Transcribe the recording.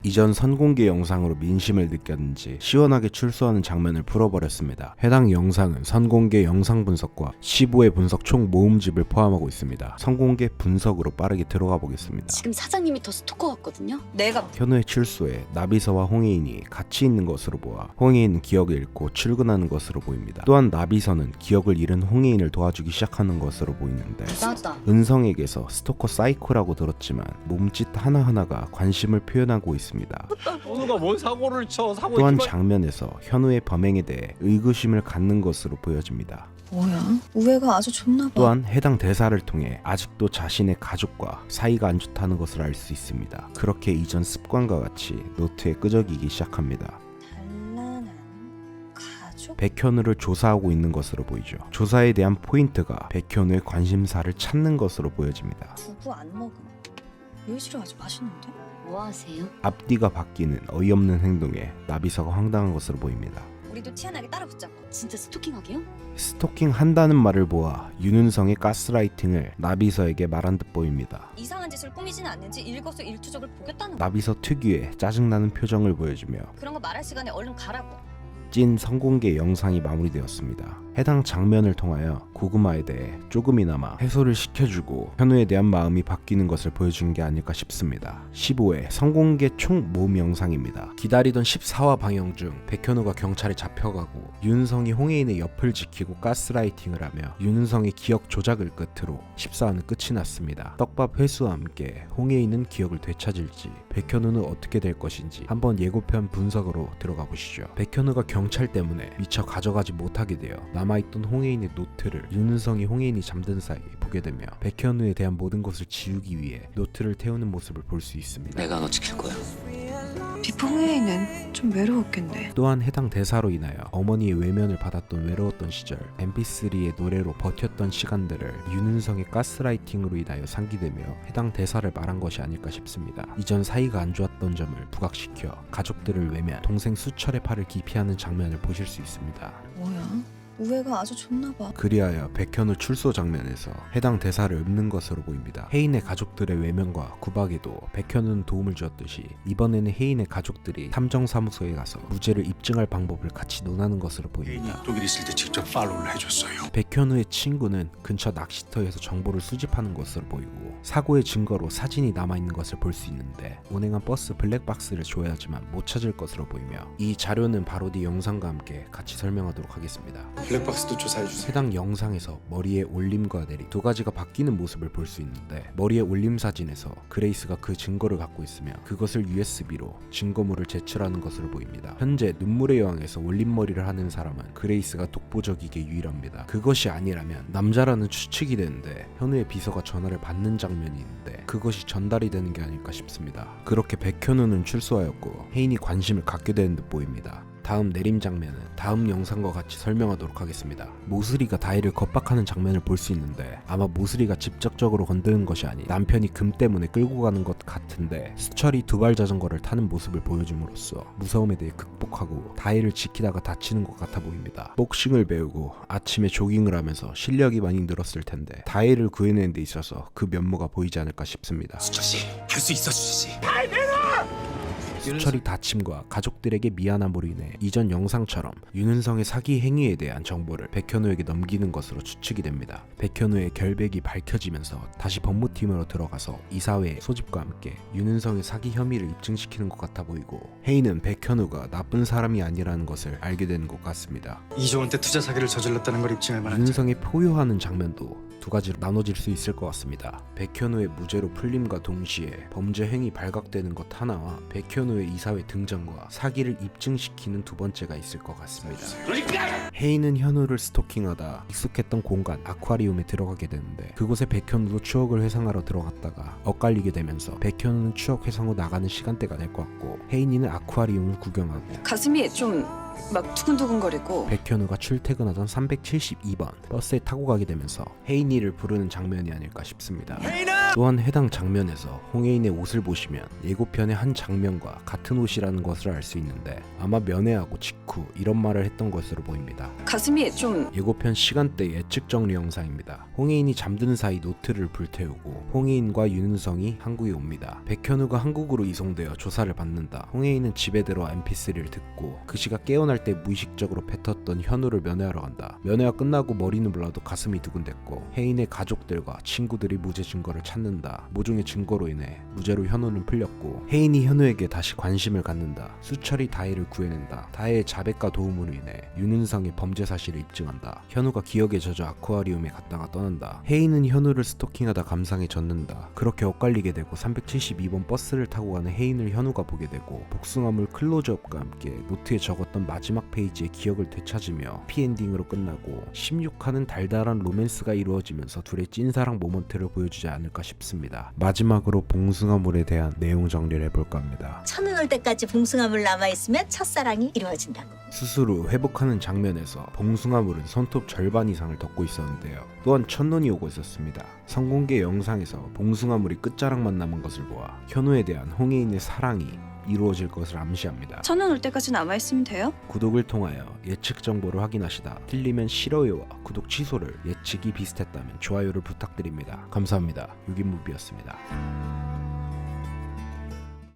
이전 선공개 영상으로 민심을 느꼈는지 시원하게 출소하는 장면을 풀어버렸습니다. 해당 영상은 선공개 영상 분석과 15회 분석 총 모음집을 포함하고 있습니다. 선공개 분석으로 빠르게 들어가 보겠습니다. 지금 사장님이 더 스토커 같거든요? 현우의 출소에 나비서와 홍혜인이 같이 있는 것으로 보아 홍혜인은 기억을 잃고 출근하는 것으로 보입니다. 또한 나비서는 기억을 잃은 홍혜인을 도와주기 시작하는 것으로 보이는데 나왔다. 은성에게서 스토커 사이코라고 들었지만 몸짓 하나하나가 관심을 표현하고 있습니다. 현우가 뭔 사고를 쳐? 또한 장면에서 현우의 범행에 대해 의구심을 갖는 것으로 보여집니다. 뭐야? 우애가 아주 좋나봐. 또한 해당 대사를 통해 아직도 자신의 가족과 사이가 안 좋다는 것을 알 수 있습니다. 그렇게 이전 습관과 같이 노트에 끄적이기 시작합니다. 단란한 가족? 백현우를 조사하고 있는 것으로 보이죠. 조사에 대한 포인트가 백현우의 관심사를 찾는 것으로 보여집니다. 두부 안 먹음. 요이시로 아주 맛있는데? 뭐 하세요? 앞뒤가 바뀌는 어이없는 행동에 나비서가 황당한 것으로 보입니다. 우리도 티안하게 따라붙자고. 진짜 스토킹하게요? 스토킹 한다는 말을 보아 윤은성의 가스라이팅을 나비서에게 말한 듯 보입니다. 이상한 짓을 꾸미진 않는지 일거수일투족을 보겠다는 거. 나비서 특유의 짜증나는 표정을 보여주며 그런 거 말할 시간에 얼른 가라고. 찐 선공개 영상이 마무리되었습니다. 해당 장면을 통하여 고구마에 대해 조금이나마 해소를 시켜주고 현우에 대한 마음이 바뀌는 것을 보여준 게 아닐까 싶습니다. 15회 선공개 총 모음 영상입니다. 기다리던 14화 방영 중 백현우가 경찰에 잡혀가고 윤은성이 홍혜인의 옆을 지키고 가스라이팅을 하며 윤은성의 기억 조작을 끝으로 14화는 끝이 났습니다. 떡밥 회수와 함께 홍혜인은 기억을 되찾을지 백현우는 어떻게 될 것인지 한번 예고편 분석으로 들어가 보시죠. 백현우가 경찰 때문에 미처 가져가지 못하게 되어 남아있던 홍혜인의 노트를 윤은성이 홍혜인이 잠든 사이 보게 되며 백현우에 대한 모든 것을 지우기 위해 노트를 태우는 모습을 볼 수 있습니다. 내가 너 지킬 거야. 비포 후에는 좀 외로웠겠네. 또한 해당 대사로 인하여 어머니의 외면을 받았던 외로웠던 시절 mp3의 노래로 버텼던 시간들을 윤은성의 가스라이팅으로 인하여 상기되며 해당 대사를 말한 것이 아닐까 싶습니다. 이전 사이가 안 좋았던 점을 부각시켜 가족들을 외면 동생 수철의 팔을 기피하는 장면을 보실 수 있습니다. 뭐야? 우애가 아주 좋나봐. 그리하여 백현우 출소 장면에서 해당 대사를 읊는 것으로 보입니다. 혜인의 가족들의 외면과 구박에도 백현우는 도움을 주었듯이 이번에는 혜인의 가족들이 탐정사무소에 가서 무죄를 입증할 방법을 같이 논하는 것으로 보입니다. 독일 있을 때 직접 팔로우를 해줬어요. 백현우의 친구는 근처 낚시터에서 정보를 수집하는 것으로 보이고 사고의 증거로 사진이 남아있는 것을 볼 수 있는데 운행한 버스 블랙박스를 줘야지만 못 찾을 것으로 보이며 이 자료는 바로 뒤 영상과 함께 같이 설명하도록 하겠습니다. 블랙박스도 조사해주세요. 해당 영상에서 머리에 올림과 내림 두 가지가 바뀌는 모습을 볼 수 있는데 머리에 올림 사진에서 그레이스가 그 증거를 갖고 있으며 그것을 USB로 증거물을 제출하는 것으로 보입니다. 현재 눈물의 여왕에서 올림머리를 하는 사람은 그레이스가 독보적이게 유일합니다. 그것이 아니라면 남자라는 추측이 되는데 현우의 비서가 전화를 받는 장면이 있는데 그것이 전달이 되는 게 아닐까 싶습니다. 그렇게 백현우는 출소하였고 혜인이 관심을 갖게 되는 듯 보입니다. 다음 내림 장면은 다음 영상과 같이 설명하도록 하겠습니다. 모슬이가 다이를 겁박하는 장면을 볼 수 있는데 아마 모슬이가 직접적으로 건드는 것이 아닌 남편이 금 때문에 끌고 가는 것 같은데 수철이 두발 자전거를 타는 모습을 보여줌으로써 무서움에 대해 극복하고 다이를 지키다가 다치는 것 같아 보입니다. 복싱을 배우고 아침에 조깅을 하면서 실력이 많이 늘었을 텐데 다이를 구해내는 데 있어서 그 면모가 보이지 않을까 싶습니다. 수철씨, 할 수 있어, 수철씨. 수철이 다침과 가족들에게 미안함으로 인해 이전 영상처럼 윤은성의 사기 행위에 대한 정보를 백현우에게 넘기는 것으로 추측이 됩니다. 백현우의 결백이 밝혀지면서 다시 법무팀으로 들어가서 이사회 소집과 함께 윤은성의 사기 혐의를 입증시키는 것 같아 보이고 혜인은 백현우가 나쁜 사람이 아니라는 것을 알게 되는 것 같습니다. 이조원 때 투자 사기를 저질렀다는 걸 입증할 만한 윤은성이 포효하는 장면도 두 가지로 나눠질 수 있을 것 같습니다. 백현우의 무죄로 풀림과 동시에 범죄 행위 발각되는 것 하나와 백현우의 이사회 등장과 사기를 입증시키는 두 번째가 있을 것 같습니다. 혜인은 현우를 스토킹하다 익숙했던 공간 아쿠아리움에 들어가게 되는데 그곳에 백현우도 추억을 회상하러 들어갔다가 엇갈리게 되면서 백현우는 추억 회상 후 나가는 시간대가 될 것 같고 혜인이는 아쿠아리움을 구경하고 가슴이 좀 막 두근두근거리고. 백현우가 출퇴근하던 372번 버스에 타고 가게 되면서 혜인이를 부르는 장면이 아닐까 싶습니다. 혜인아! 또한 해당 장면에서 홍혜인의 옷을 보시면 예고편의 한 장면과 같은 옷이라는 것을 알 수 있는데 아마 면회하고 직후 이런 말을 했던 것으로 보입니다. 가슴이 좀 예고편 시간대 예측 정리 영상입니다. 홍혜인이 잠드는 사이 노트를 불태우고 홍혜인과 윤은성이 한국에 옵니다. 백현우가 한국으로 이송되어 조사를 받는다. 홍혜인은 집에 들어 mp3를 듣고 그 시각 깨어날 때 무의식적으로 뱉었던 현우를 면회하러 간다. 면회가 끝나고 머리는 몰라도 가슴이 두근댔고 혜인의 가족들과 친구들이 무죄 증거를 찾는다. 모종의 증거로 인해 무죄로 현우는 풀렸고 혜인이 현우에게 다시 관심을 갖는다. 수철이 다혜를 구해낸다. 다혜의 자백과 도움으로 인해 윤은성의 범죄 사실을 입증한다. 현우가 기억에 젖어 아쿠아리움에 갔다가 떠난다. 혜인은 현우를 스토킹하다 감상에 젖는다. 그렇게 엇갈리게 되고 372번 버스를 타고 가는 혜인을 현우가 보게 되고 복숭아물 클로즈업과 함께 노트에 적었던 마지막 페이지의 기억을 되찾으며 해피엔딩으로 끝나고 16화는 달달한 로맨스가 이루어지면서 둘의 찐사랑 모먼트를 보여주지 않을까 싶습니다. 마지막으로 봉숭아물에 대한 내용 정리를 해볼까 합니다. 천은 올 때까지 봉숭아물 남아있으면 첫사랑이 이루어진다고. 수술 후 회복하는 장면에서 봉숭아물은 손톱 절반 이상을 덮고 있었는데요. 또한 첫눈이 오고 있었습니다. 성공개 영상에서 봉숭아물이 끝자락만 남은 것을 보아 현우에 대한 홍혜인의 사랑이 이루어질 것을 암시합니다. 천원 올 때까지 남아있으면 돼요? 구독을 통하여 예측 정보를 확인하시다. 틀리면 싫어요와 구독 취소를, 예측이 비슷했다면 좋아요를 부탁드립니다. 감사합니다. 유기무비였습니다.